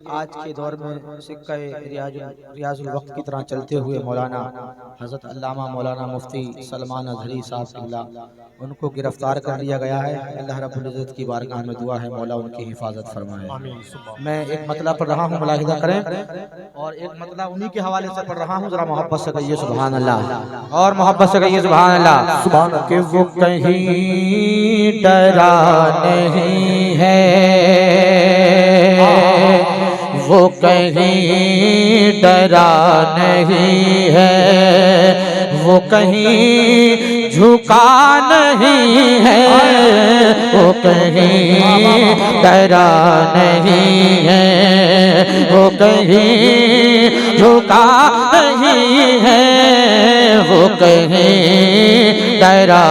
आज के दौर में सिक्का रियाजुल वक्त की तरह चलते हुए मौलाना हज़रत अल्लामा मौलाना मुफ्ती सलमान अज़हरी साहब किबला उनको गिरफ्तार कर लिया गया है। अल्लाह रब्बुल इज़्ज़त की बारगाह में दुआ है मौला उनकी हिफाजत फरमाए। मैं एक मतलब पढ़ रहा हूँ, मुलाहिज़ा करें, और एक मतलब उन्हीं के हवाले से पढ़ रहा हूँ। ज़रा मोहब्बत से कहिए सुभान अल्लाह, और मोहब्बत से कहिए सुभान अल्लाह। सुभान कि वो कहीं डरा नहीं है, वो कहीं डरा नहीं है, वो कहीं झुका नहीं है, वो कहीं डरा नहीं है, वो कहीं झुका नहीं है, वो कहीं डरा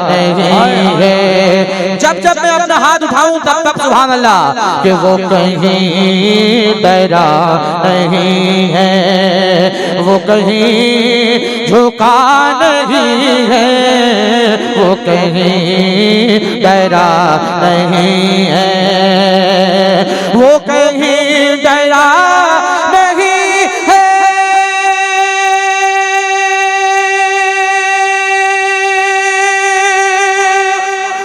नहीं है। जब जब मैं अपना हाथ उठाऊं तब तब सुभान अल्लाह कि वो कहीं डरा नहीं है, वो कहीं झुका नहीं है, वो कहीं डरा नहीं है, वो कहीं डरा नहीं है,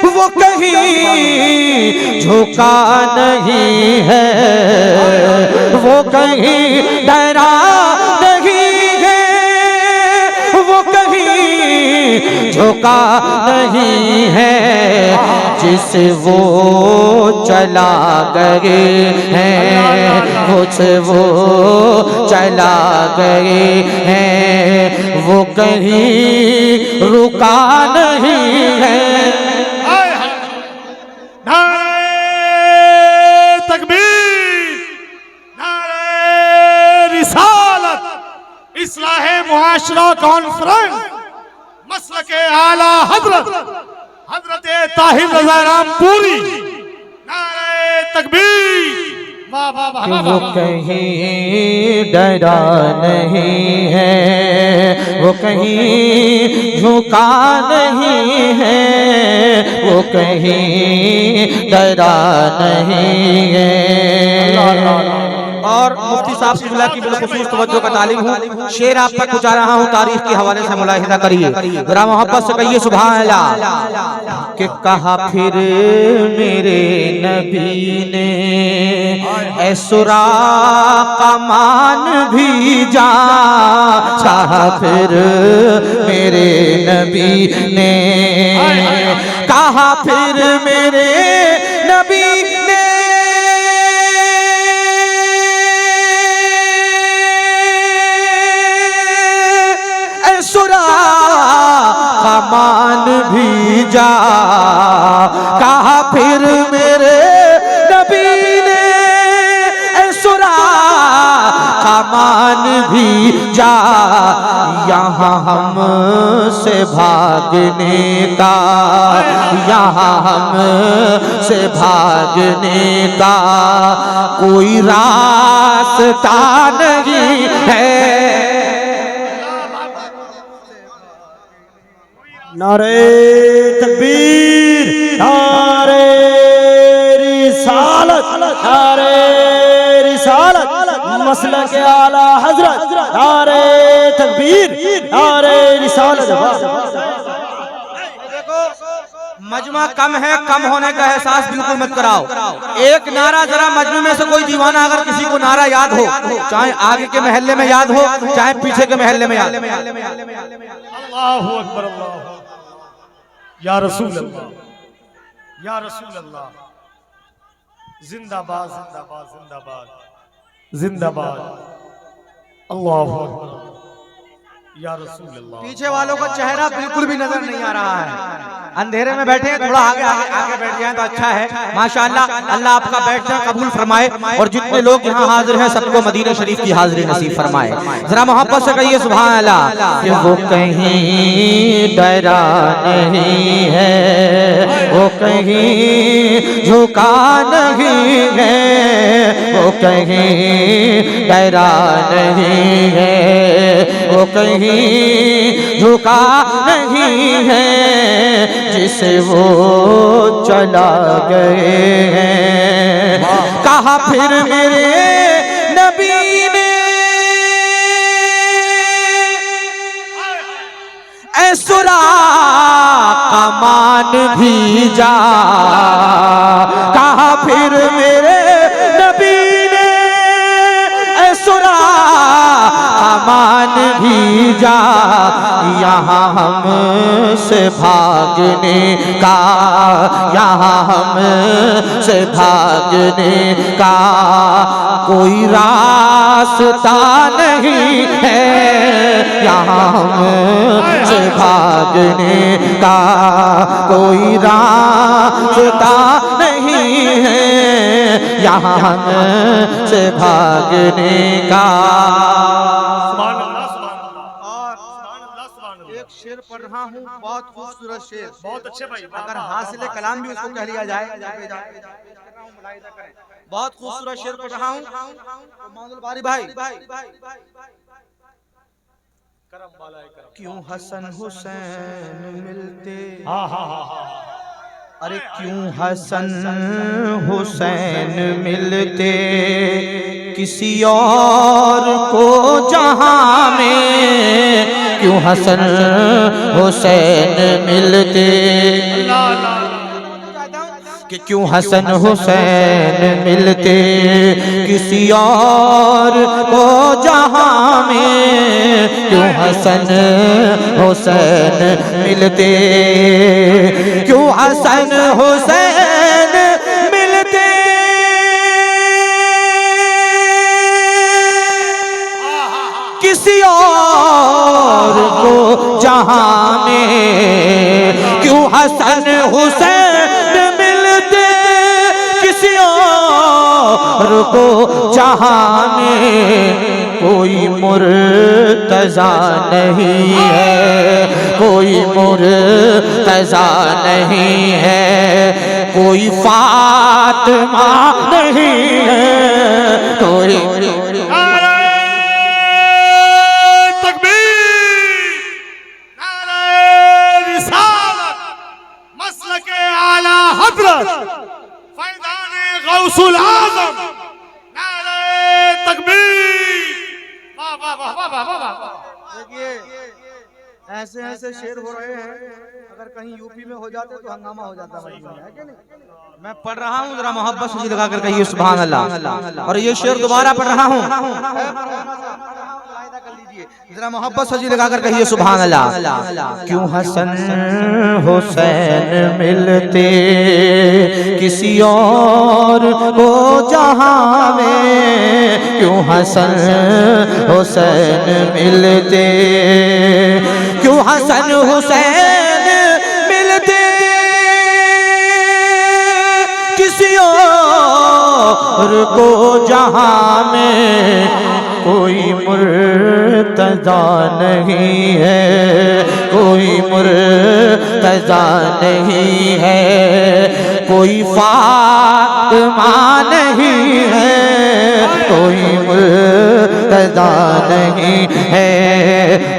वो कहीं झुका नहीं है, वो कहीं डरा नहीं है, वो कहीं झुका नहीं है। जिस वो चला गए हैं, मुझ वो चला गए हैं, वो कहीं रुका नहीं है। इस्लाहे मुआशरा कॉन्फ्रेंस मसलके आला हजरत ताहिर रज़ा रामपुरी, नारे तकबीर। वाह वाह वाह वाह। वो कहीं डरा नहीं है, वो कहीं झुका नहीं है, वो कहीं डरा नहीं है। और मुफ्ती साहब किबला की बिलखुसूस तवज्जो का तालिब हूँ। शेर आप तक पहुँचा रहा हूँ, तारीख के हवाले से मुलाहिज़ा करिए, ज़रा मोहब्बत से कहिए सुभान अल्लाह। कि कहा फिर मेरे नबी ने ऐ सुराक़ा मान भी जा, चाहा फिर मेरे नबी ने, कहा फिर मेरे नबी ने, मान भी जा, कहा फिर मेरे नबी ने, सुरा मान भी जा। यहाँ हम से भागने का, यहाँ हम से भागने का कोई रास्ता नहीं है। नारे तकबीर, नारे रिसालत, नारे रिसालत, मसलक आला हजरत, नारे तकबीर, नारे रिसालत। मजमा कम है, कम होने का एहसास बिल्कुल मत कराओ। एक नारा जरा मजमे में से कोई दीवाना अगर किसी को नारा याद हो, चाहे आगे के महल्ले में याद हो, चाहे पीछे के महल्ले में याद हो। अल्लाहु अकबर, अल्लाह या रसूल अल्लाह, या रसूल अल्लाह, जिंदाबाद जिंदाबाद जिंदाबाद जिंदाबाद, अल्लाहु अकबर या रसूल अल्लाह। पीछे वालों का चेहरा बिल्कुल भी नजर नहीं आ रहा है, अंधेरे में बैठे हैं, थोड़ा आगे आगे आगे बैठ जाएं तो अच्छा है। माशाअल्लाह, अल्लाह आपका बैठना कबूल फरमाए, और जितने लोग यहाँ हाजिर हैं सबको मदीना शरीफ की हाजिरी नसीब फरमाए। जरा मोहब्बत से कहिए सुभान अल्लाह। कि वो कहीं डरा नहीं है, वो कहीं झुका नहीं है, वो कहीं डरा नहीं है, वो कहीं झुका नहीं है, जिसे वो चला गए हैं। कहा फिर मेरे सुरा कमान भी जा, कहा फिर मेरे नबी ने ऐ सुरा कमान भी जा, यहाँ हमसे भागने का, यहाँ हमसे भागने का कोई रास्ता नहीं है, यहाँ हमसे भागने का कोई रास्ता नहीं है, यहाँ हमसे भागने का। सुभान अल्लाह, सुभान अल्लाह, सुभान अल्लाह, सुभान अल्लाह। एक शेर पढ़ रहा हूँ, बहुत खूबसूरत शेर, बहुत अच्छे भाई, अगर हासिल कलाम भी उसको कह लिया जाए, बहुत खूबसूरत शेर पढ़ रहा हूँ। मौलवी बारी भाई, करम वाला है करम। क्यों हसन हुसैन मिलते, हाँ हाँ हाँ हाँ, अरे क्यों हसन हुसैन मिलते किसी और को जहां में, क्यों हसन हुसैन मिलते, कि क्यों हसन हुसैन मिलते किसी और को जहां में, क्यों हसन हुसैन मिलते, क्यों हसन हुसैन मिलते किसी और को जहां में, क्यों हसन हुसैन किसी और को जहां में, कोई मुर्तजा नहीं है, कोई मुर्तजा नहीं है, कोई फातिमा नहीं है, कोई तकबीर, नारे रिसालत, मसलके आला हज़रत, फैज़ाने गौसुल आज़म, नारे तकबीर। वाह वाह वाह वाह वाह वाह वाह। देखिए ऐसे ऐसे शेर हो रहे हैं, अगर कहीं यूपी में हो जाते तो हंगामा हो जाता है कि नहीं? मैं पढ़ रहा हूँ, जरा मोहब्बत से लगा कर कहिए सुभान अल्लाह। और ये शेर दोबारा पढ़ रहा हूँ, जरा मोहब्बत से लगा कर कहिए सुभान अल्लाह। क्यों हसन हुसैन मिलते किसी और को जहां में, क्यों हसन हुसैन मिलते, क्यों हसन हुसैन मिलते किसी और को जहां में, कोई मुर्तजा नहीं है, कोई मुर्तजा नहीं है, कोई फातिमा नहीं है, कोई मुर्तजा नहीं है,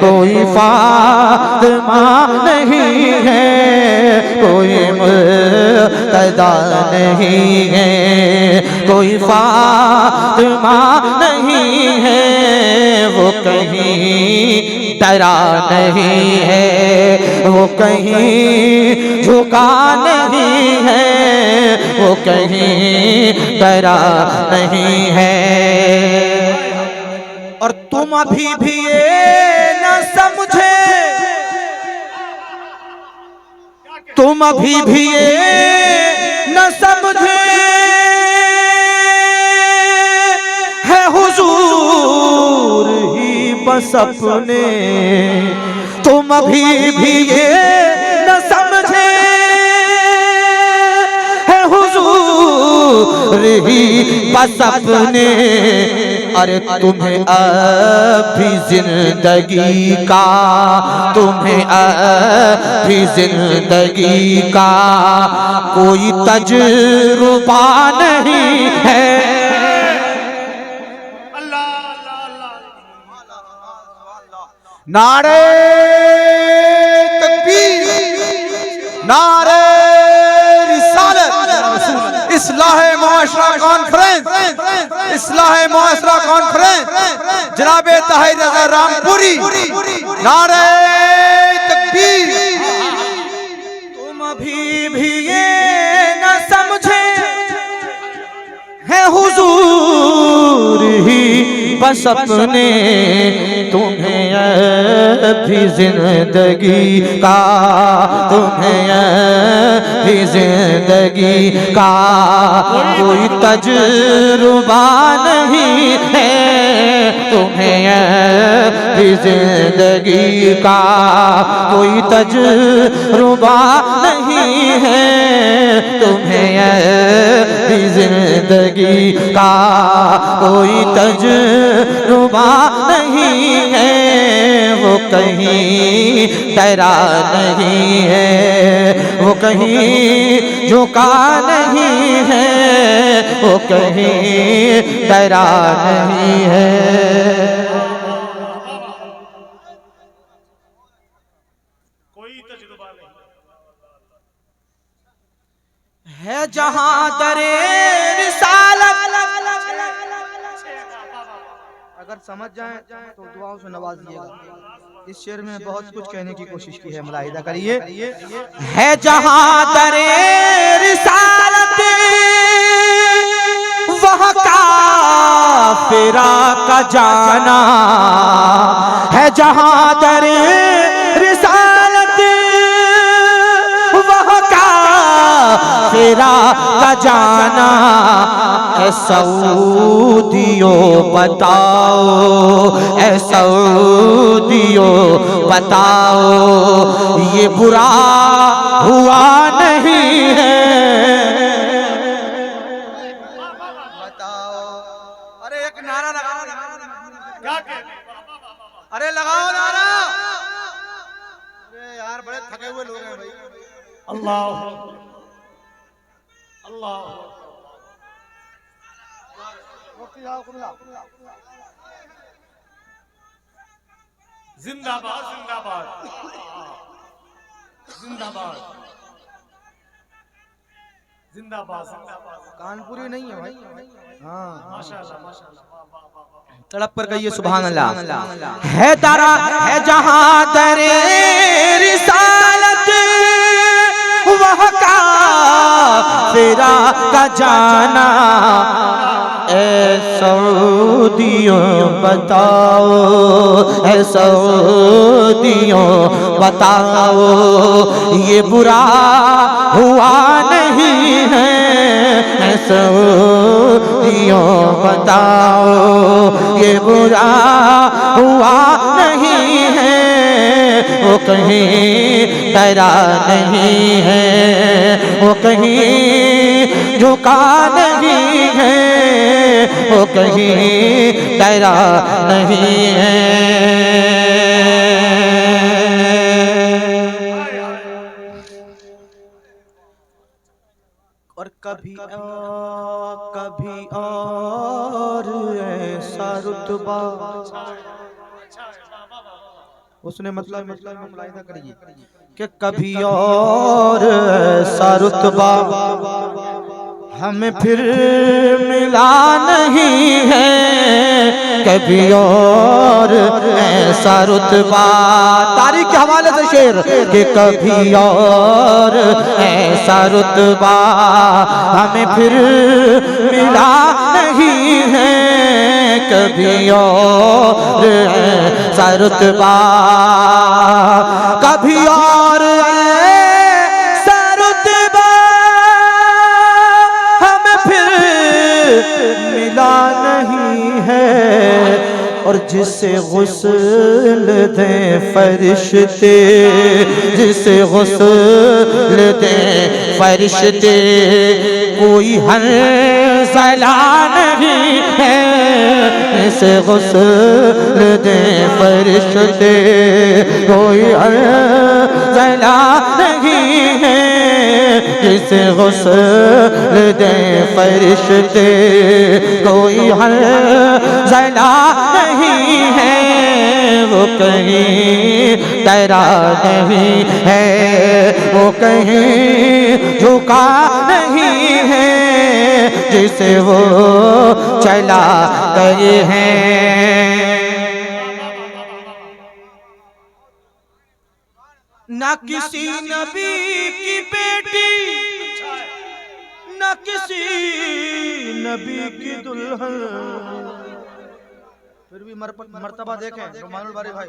कोई फातिमा नहीं है, कोई मुर्तजा नहीं है, कोई फातिमा नहीं है, वो कहीं डरा नहीं है, वो कहीं झुका नहीं है, वो कहीं डरा नहीं है। और तुम अभी भी ये न समझे, तुम अभी भी ये न समझे है हुजूर ही बस अपने, तुम अभी भी ये न समझे है हुजूर ही बस अपने, अरे तुम्हें अभी जिंदगी का, तुम्हें अभी जिंदगी का कोई तजुर्बा नहीं है। नारे तकबीर, नारे रिसालत, इस्लाहे मुआशरा कॉन्फ्रेंस, इस्लाहे मुआशरा कॉन्फ्रेंस जनाबे ताहिर रज़ा रामपुरी, नारे तकबीर, हुजूर ही बस अपने तुम्हें भी जिंदगी का, तुम्हें भी जिंदगी का कोई तजुर्बा नहीं है, तुम्हें भी जिंदगी का कोई तजुर्बा नहीं है, तुम्हें भी जिंदगी का कोई तजुर्बा नहीं है, वो कहीं डरा नहीं है, वो कहीं झुका नहीं है, वो कहीं डरा नहीं है। कोई तजुर्बा नहीं है जहां दरे रिसालत। अगर समझ जाए तो दुआओं से नवाज दिएगा। इस शेर में बहुत कुछ कहने की कोशिश की है, मुलाहिदा करिए। है जहां दरे रिसालत वहाँ काफिरा का जाना, है जहां दरे रिसालत वहाँ काफिरा का जाना। ऐ सऊदियों बताओ, ऐ सऊदियों बताओ, ये बुरा हुआ नहीं है। बताओ, अरे एक नारा लगाओ, क्या कहते? अरे लगाओ नारा। अरे यार बड़े थके हुए लोग हैं भाई। अल्लाह अल्लाह जिंदाबाद जिंदाबाद जिंदाबाद जिंदाबाद जिंदाबाद। कानपुरी नहीं है भाई। हाँ माशाल्लाह माशाल्लाह, वाह वाह वाह वाह। तड़प कर कहिए सुभान अल्लाह। है दरा है जहां दरे रिसालत वहाँ काफिरा का जाना। ऐ सऊदियों बताओ, ऐ सऊदियों बताओ, ये बुरा हुआ नहीं है। ऐ सऊदियों बताओ, ये बुरा हुआ नहीं है, वो कहीं डरा नहीं है, वो कहीं झुका नहीं है, वो कहीं डरा नहीं है। और कभी और ऐसा रुतबा, उसने मतलब मुलाहिदा करिए कि कभी और ऐसा रुतबा हमें फिर मिला नहीं है, कभी और ऐसा रुतबा। तारीख के हवाले से शेर कि कभी और ऐसा रुतबा हमें फिर मिला नहीं है, कभी और ऐसा रुतबा, कभी और ऐसा रुतबा हमें फिर मिला नहीं है। और जिसे गुस्ल दे फरिश्ते, जिसे गुस्ल दे फरिश्ते, कोई हंसला नहीं है। जिसे गुस्ल दे फरिश्ते, कोई हंसला नहीं है। जिसे गुस्ल दे फरिश्ते, कोई हंसला नहीं है, वो कहीं डरा नहीं है, वो कहीं झुका नहीं है, जिसे वो चला गए हैं। ना किसी नबी की बेटी, न किसी नबी की दुल्हन। फिर भी मर्तबा देखें रुमानुल बारी भाई।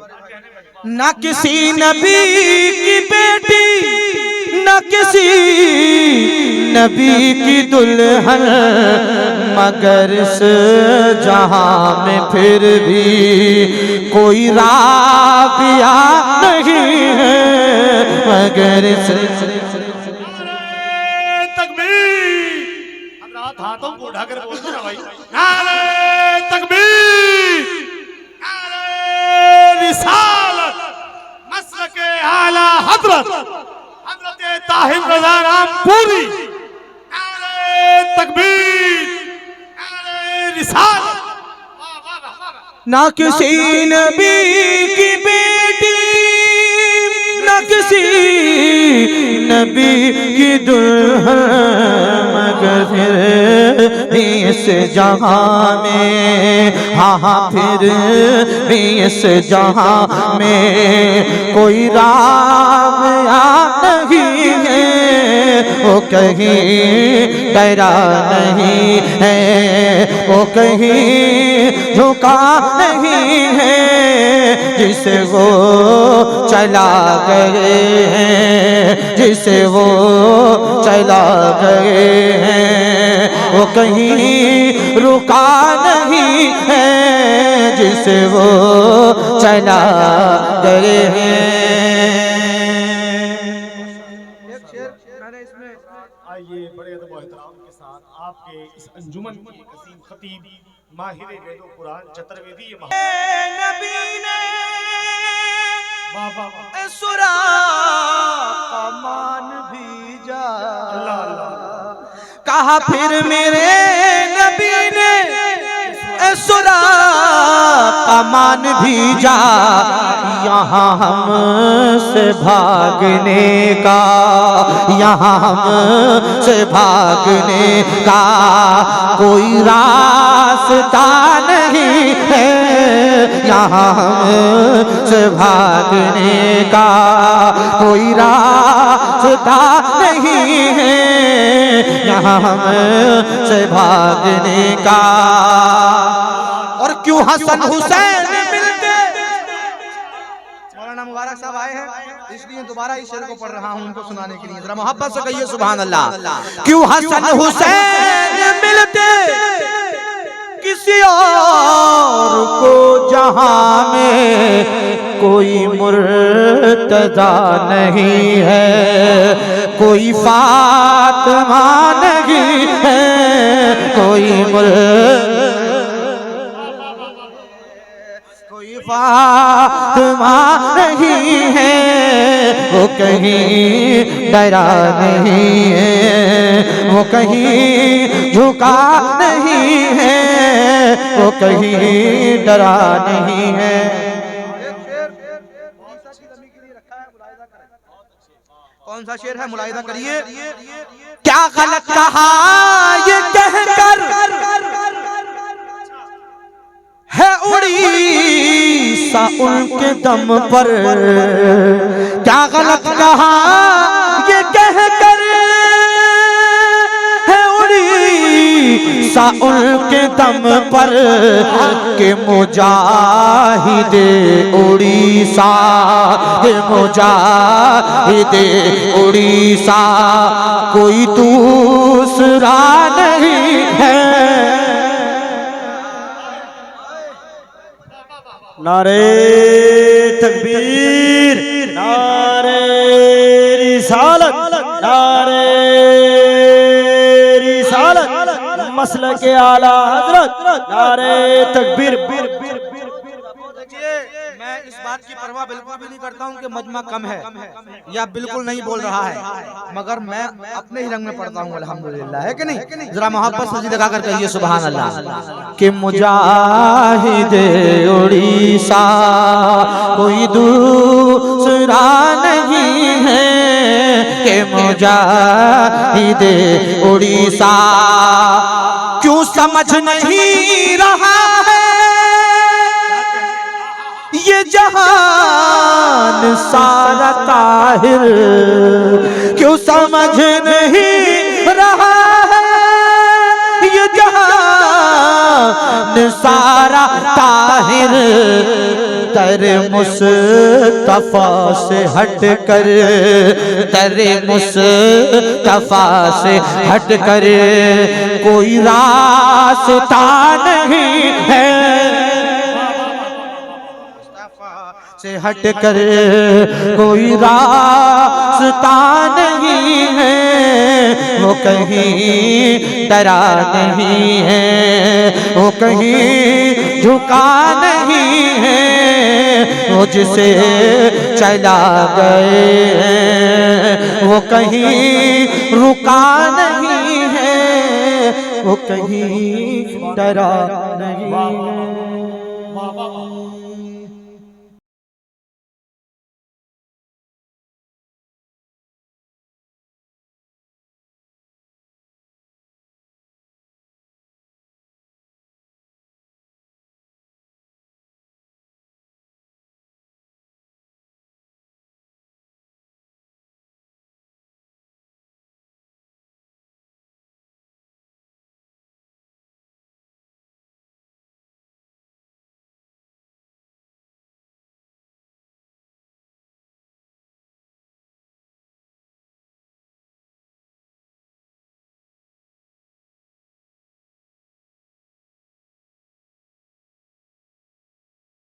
न किसी नबी की बेटी, न किसी नबी की दुल्हन, मगर इस जहां में फिर भी कोई राबिया नहीं है, मगर इस हाथों को उठाकर बोलते ना भाई, नारे तकबीर, नारे रिसालत, मसलके आला हजरत हजरत ताहिर रज़ा रामपुरी, नारे तकबीर, नारे रिसालत। ना किसी नबी की बेटी, न किसी नबी की दुल्हन, मगर फिर भी इस जहां में, हाँ फिर भी इस जहां में कोई राबिया नहीं है, वो कहीं डरा नहीं है, वो कहीं झुका नहीं है, जिसे वो चला गए हैं, जिसे वो चला गए हैं, वो कहीं रुका नहीं है, जिसे वो चला गए हैं। आइए बड़े अदब और एहतराम के साथ आपके इस अंजुमन की अजीम खतीब माहिर वेदो कुरान चतुर्वेदी नबी ने सुरा कमान भेजा, अल्लाह अल्लाह। कहा फिर मेरे नबी ने सुरा कमान भेजा, यहाँ हमसे भागने का, यहाँ हमसे भागने का कोई रास्ता नहीं है, यहाँ हमसे भागने का कोई रास्ता नहीं है, यहाँ हमसे भागने का। और क्यों हसन हुसैन मिलते, मौलाना मुबारक साहब आए हैं इसलिए दोबारा इस शेर को पढ़ रहा हूं उनको सुनाने के लिए, जरा मोहब्बत से कहिए सुभान अल्लाह। क्यों हसन हुसैन मिलते किसी और को जहां में कोई मुर्तजा नहीं है, कोई फातिमा नहीं है, कोई फातिमा नहीं है, वो कहीं डरा नहीं है, वो कहीं झुका नहीं है, वो कहीं डरा नहीं है। कौन सा शेर है मुलाहिदा करिए। क्या गलत कहा ये कहकर है उड़ीसा उनके दम पर, क्या गलत कहा ये कहकर है उड़ीसा उनके दम पर, के मुजाहिदे उड़ीसा, के मुजाहिदे उड़ीसा कोई दूसरा नहीं है। नारे तकबीर, नारे रिसालत, नारे रिसालत, मसलके आला हजरत, नारे तकबीर। मैं इस बात की परवाह बिल्कुल भी नहीं करता हूँ कि मजमा कम है या बिल्कुल नहीं बोल रहा है, मगर मैं अपने ही रंग में पढ़ता हूँ अल्हम्दुलिल्लाह, है कि नहीं। जरा मोहब्बत से लगा कर कहिए सुभान अल्लाह। कि मुजाहिदे उड़ीसा कोई दूसरा नहीं है, कि मुजाहिदे उड़ीसा क्यों समझ नहीं रहा है ये जहान सारा ताहिर, क्यों समझ नहीं रहा है सारा ताहिर दर मुस्तफा से हट कर, दर मुस्तफा से हट कर कोई रास्ता नहीं है, से हट कर कोई रास्ता नहीं है, वो कहीं डरा नहीं है, वो कहीं झुका नहीं है, वो जिसे चला गए हैं वो कहीं रुका नहीं है, वो कहीं डरा नहीं है।